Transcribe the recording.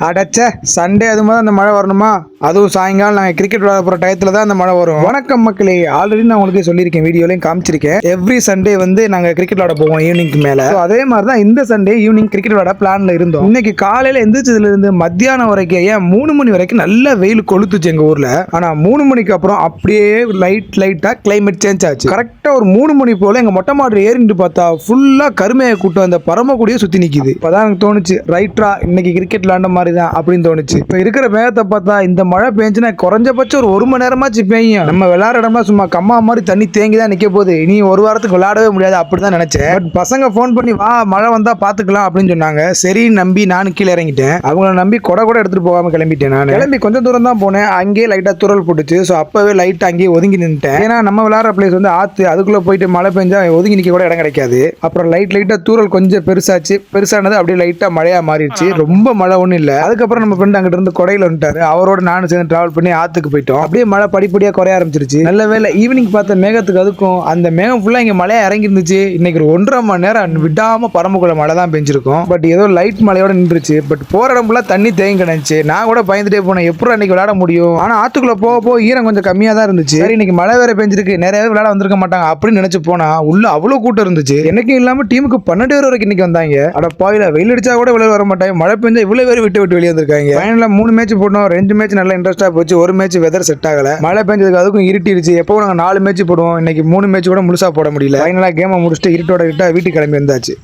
அடச்சே Sunday அது மாதிரி அந்த மழை வரணுமா? அதுவும் சாயங்காலம் நாங்கள் கிரிக்கெட் விளையாட போகிற டயத்தில் தான் அந்த மழை வரும். வணக்கம் மக்களே, ஆல்ரெடி நான் உங்களுக்கு சொல்லியிருக்கேன், வீடியோலையும் காமிச்சிருக்கேன். எவ்ரி சண்டே வந்து நாங்கள் கிரிக்கெட் விளையாட போவோம் ஈவினிங்க்கு மேலே. அதே மாதிரி தான் இந்த சண்டே ஈவினிங் கிரிக்கெட் விளையாட பிளான்ல இருந்தோம். இன்னைக்கு காலையில் எந்திரிச்சதுல இருந்து மத்தியானம் வரைக்கும், ஏன் 3 மணி வரைக்கும் நல்ல வெயில் கொளுத்துச்சு எங்கள் ஊரில். ஆனால் 3 மணிக்கு அப்புறம் அப்படியே லைட்டாக கிளைமேட் சேஞ்ச் ஆச்சு. கரெக்டாக ஒரு 3 மணி போல் எங்கள் மொட்டை மாடு ஏறிட்டு பார்த்தா ஃபுல்லாக கருமையை கூட்டம் அந்த பரமக்குடியே சுற்றி நிற்கிது. அப்போதான் எனக்கு தோணுச்சு, ரைட்ரா இன்னைக்கு கிரிக்கெட் விளையாண்ட மாதிரி தான் அப்படின்னு தோணுச்சு. இப்ப இருக்கிற மேகத்தை பார்த்தா இந்த மழை பெஞ்சுன்னா குறைஞ்சபட்சம் ஒரு மணி நேரமாச்சு பெய்யும். நம்ம விளையாடுற இடம்னா சும்மா கம்மா மாதிரி தண்ணி தேங்கி தான் நிக்க போகுது. இனி ஒரு வாரத்துக்கு விளையாடவே முடியாது அப்படிதான் நினைச்சேன். பட் பசங்க போன் பண்ணி வா மழை வந்தா பாத்துக்கலாம் அப்படின்னு சொன்னாங்க. சரி நம்பி நானும் கீழே இறங்கிட்டேன். அவங்கள நம்பி கொடை கூட எடுத்துட்டு போகாம கிளம்பிட்டேன். நான் கிளம்பி கொஞ்சம் தூரம் தான் போனேன். அங்கேயே லைட்டா துரல் போட்டுச்சு. ஸோ அப்பவே லைட்டா அங்கேயே ஒதுங்கி நின்றுட்டேன். ஏன்னா நம்ம விளையாடுற பிளேஸ் வந்து ஆத்து, அதுக்குள்ள போயிட்டு மழை பெஞ்சா ஒதுங்கி நிக்க கூட இடம் கிடைக்காது. அப்புறம் லைட்டா தூரல் கொஞ்சம் பெருசானது அப்படியே லைட்டா மழையா மாறிடுச்சு. ரொம்ப மழை ஒன்றும் இல்லை. அதுக்கப்புறம் நம்ம ஃப்ரெண்ட் அங்கிட்ட இருந்து கொடையில வந்துட்டாரு. அவரோட நானும் சேர்ந்து டிராவல் பண்ணி ஆத்துக்கு போயிட்டோம். அப்படியே மழை படிப்படியா குறைய ஆரம்பிச்சிருச்சு. நல்ல வேலை ஈவினிங் பார்த்த மேகத்துக்கு அதுக்கும் அந்த மேகம் ஃபுல்லா இங்க மழையா இறங்கி இருந்துச்சு. இன்னைக்கு ஒரு 1.5 மணி நேரம் விடாம பரம்புக்குள்ள மழை தான் பெஞ்சிருக்கும். பட் ஏதோ லைட் மழையோட நின்றுச்சு. பட் போற இடம் ஃபுல்லா தண்ணி தேங்கி கிடந்துச்சு. நான் கூட பயந்துட்டே போனேன், எப்படி இன்னைக்கு விளையாட முடியும். ஆனா ஆத்துக்குள்ள போக ஈரம் கொஞ்சம் கம்மியா தான் இருந்துச்சு. சரி இன்னைக்கு மழை வேற பெஞ்சிருக்கு, நிறைய விளையாட வந்திருக்க மாட்டாங்க அப்படின்னு நினைச்சு போனா உள்ள அவ்வளவு கூட்டம் இருந்துச்சு. எனக்கும் இல்லாம டீமுக்கு 12 பேர் வரைக்கும் இன்னைக்கு வந்தாங்க. அட பாயில வெயில் அடிச்சா கூட வெளியே வர மாட்டாங்க, மழை பெஞ்சா இவ்வளவு பேர் விட்டு வெளியே வந்திருக்காங்க. ஃபைனலா 3 மேட்ச் போட்டோம். 2 மேட்ச் நல்லா இன்ட்ரெஸ்டா போச்சு. ஒரு மேட்ச் வெதர் செட் ஆகல, மழை பெஞ்சதுக்கு அதுக்கும் இருட்டிடுச்சு. எப்போ நாங்கள் 4 மேட்ச் போடுவோம், இன்னைக்கு 3 மேட்ச் கூட முழுசா போட முடியல. ஃபைனலா கேமை முடிச்சுட்டு இருட்டோட வீட்டுக்கு கிளம்பி வந்தாச்சு.